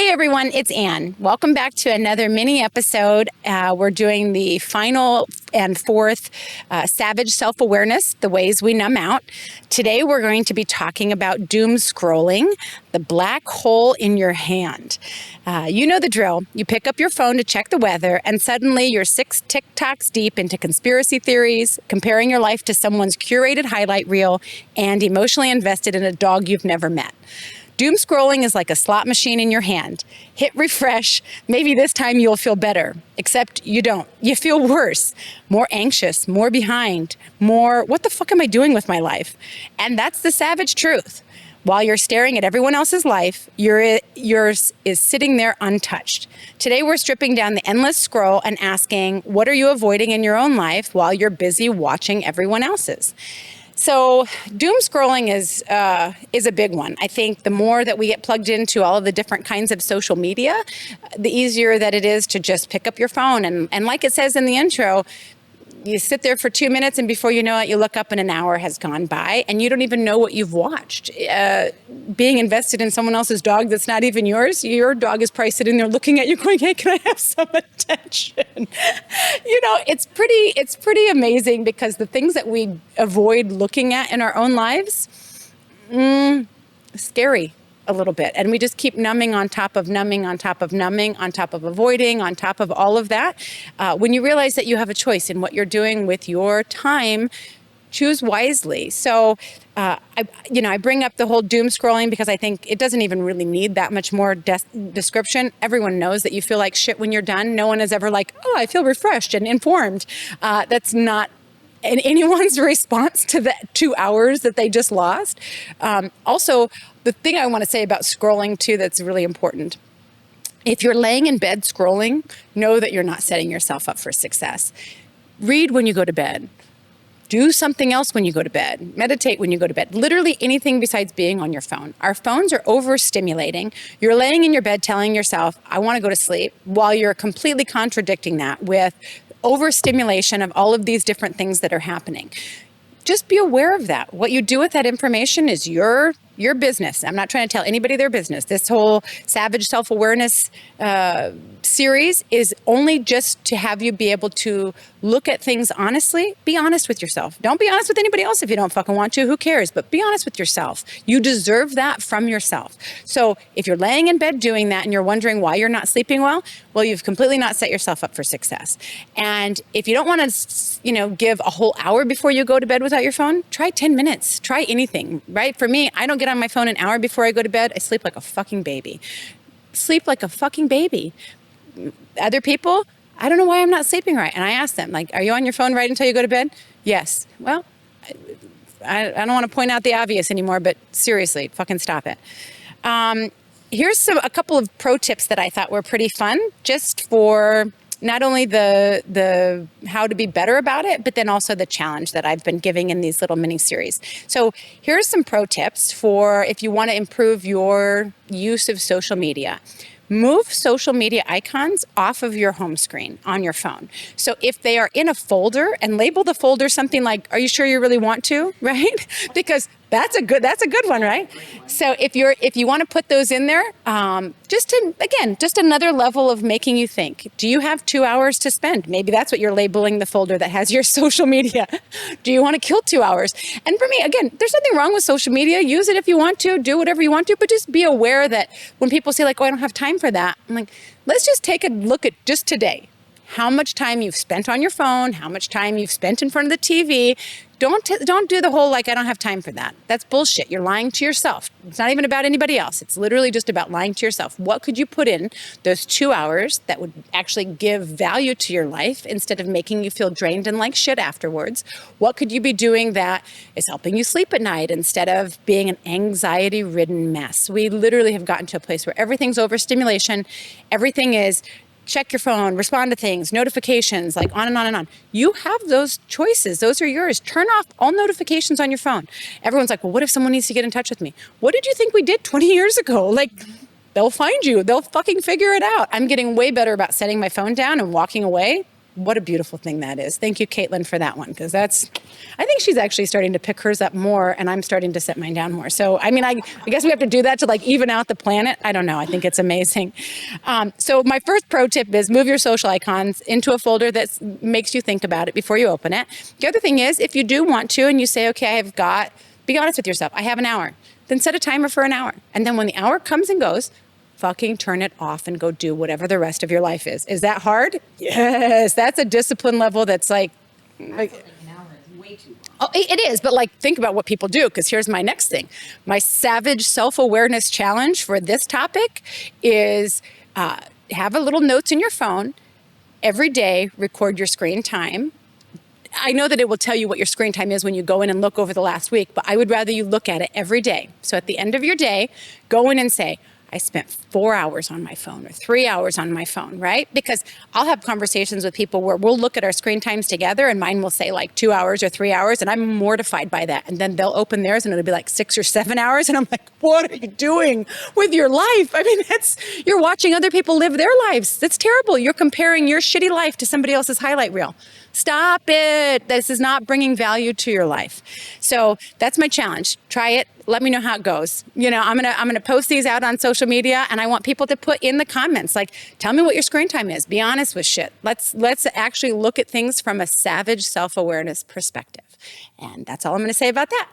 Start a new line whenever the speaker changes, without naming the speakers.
Hey everyone, it's Anne. Welcome back to another mini episode. We're doing the final and fourth Savage Self-Awareness, the ways we numb out. Today we're going to be talking about doom scrolling, the black hole in your hand. You know the drill. You pick up your phone to check the weather and suddenly you're 6 TikToks deep into conspiracy theories, comparing your life to someone's curated highlight reel, and emotionally invested in a dog you've never met. Doom scrolling is like a slot machine in your hand. Hit refresh, maybe this time you'll feel better, except you don't. You feel worse, more anxious, more behind, more, what the fuck am I doing with my life? And that's the savage truth. While you're staring at everyone else's life, yours is sitting there untouched. Today we're stripping down the endless scroll and asking, what are you avoiding in your own life while you're busy watching everyone else's? So doom scrolling is a big one. I think the more that we get plugged into all of the different kinds of social media, the easier that it is to just pick up your phone. And like it says in the intro, you sit there for 2 minutes and before you know it, you look up and an hour has gone by and you don't even know what you've watched. Being invested in someone else's dog that's not even yours, your dog is probably sitting there looking at you going, hey, can I have some attention? You know, it's pretty amazing because the things that we avoid looking at in our own lives, scary a little bit. And we just keep numbing on top of numbing, on top of numbing, on top of avoiding, on top of all of that. When you realize that you have a choice in what you're doing with your time, choose wisely. So, I bring up the whole doom scrolling because I think it doesn't even really need that much more description. Everyone knows that you feel like shit when you're done. No one is ever like, oh, I feel refreshed and informed. That's not anyone's response to the 2 hours that they just lost. Also, the thing I want to say about scrolling too that's really important. If you're laying in bed scrolling, know that you're not setting yourself up for success. Read when you go to bed. Do something else when you go to bed. Meditate when you go to bed. Literally anything besides being on your phone. Our phones are overstimulating. You're laying in your bed telling yourself, I want to go to sleep, while you're completely contradicting that with overstimulation of all of these different things that are happening. Just be aware of that. What you do with that information is your business. I'm not trying to tell anybody their business. This whole Savage Self-Awareness series is only just to have you be able to look at things honestly. Be honest with yourself. Don't be honest with anybody else if you don't fucking want to. Who cares? But be honest with yourself. You deserve that from yourself. So if you're laying in bed doing that and you're wondering why you're not sleeping well, you've completely not set yourself up for success. And if you don't want to, give a whole hour before you go to bed without your phone, try 10 minutes. Try anything, right? For me, I don't get on my phone an hour before I go to bed. I sleep like a fucking baby. Sleep like a fucking baby. Other people, I don't know why I'm not sleeping right. And I ask them, like, are you on your phone right until you go to bed? Yes. Well, I don't want to point out the obvious anymore, but seriously, fucking stop it. Here's a couple of pro tips that I thought were pretty fun, just for not only the how to be better about it, but then also the challenge that I've been giving in these little mini series. So here's some pro tips for if you want to improve your use of social media. Move social media icons off of your home screen on your phone. So if they are in a folder, and label the folder something like, are you sure you really want to, right? Because that's a good one, right? So if you want to put those in there, just another level of making you think. Do you have 2 hours to spend? Maybe that's what you're labeling the folder that has your social media. Do you want to kill 2 hours? And for me, again, there's nothing wrong with social media. Use it if you want to, do whatever you want to, but just be aware that when people say like, oh, I don't have time for that, I'm like, let's just take a look at just today. How much time you've spent on your phone, how much time you've spent in front of the TV. Don't do the whole, like, I don't have time for that. That's bullshit. You're lying to yourself. It's not even about anybody else. It's literally just about lying to yourself. What could you put in those 2 hours that would actually give value to your life instead of making you feel drained and like shit afterwards? What could you be doing that is helping you sleep at night instead of being an anxiety-ridden mess? We literally have gotten to a place where everything's overstimulation. Everything is check your phone, respond to things, notifications, like on and on and on. You have those choices. Those are yours. Turn off all notifications on your phone. Everyone's like, well, what if someone needs to get in touch with me? What did you think we did 20 years ago? Like, they'll find you. They'll fucking figure it out. I'm getting way better about setting my phone down and walking away. What a beautiful thing that is. Thank you, Caitlin, for that one, because I think she's actually starting to pick hers up more, and I'm starting to set mine down more. So, I mean, I guess we have to do that to like even out the planet. I don't know. I think it's amazing. So my first pro tip is move your social icons into a folder that makes you think about it before you open it. The other thing is, if you do want to, and you say, okay, be honest with yourself. I have an hour. Then set a timer for an hour. And then when the hour comes and goes, fucking turn it off and go do whatever the rest of your life is. Is that hard? Yes. That's a discipline level that's like
An hour is way too long.
Oh, it is, but like think about what people do, because here's my next thing. My savage self-awareness challenge for this topic is have a little notes in your phone. Every day, record your screen time. I know that it will tell you what your screen time is when you go in and look over the last week, but I would rather you look at it every day. So at the end of your day, go in and say, I spent 4 hours on my phone or 3 hours on my phone, right? Because I'll have conversations with people where we'll look at our screen times together and mine will say like 2 hours or 3 hours, and I'm mortified by that. And then they'll open theirs and it'll be like 6 or 7 hours. And I'm like, what are you doing with your life? I mean, you're watching other people live their lives. That's terrible. You're comparing your shitty life to somebody else's highlight reel. Stop it. This is not bringing value to your life. So that's my challenge. Try it. Let me know how it goes. You know, I'm gonna post these out on social media, and I want people to put in the comments, like, tell me what your screen time is. Be honest with shit. Let's actually look at things from a savage self-awareness perspective. And that's all I'm gonna say about that.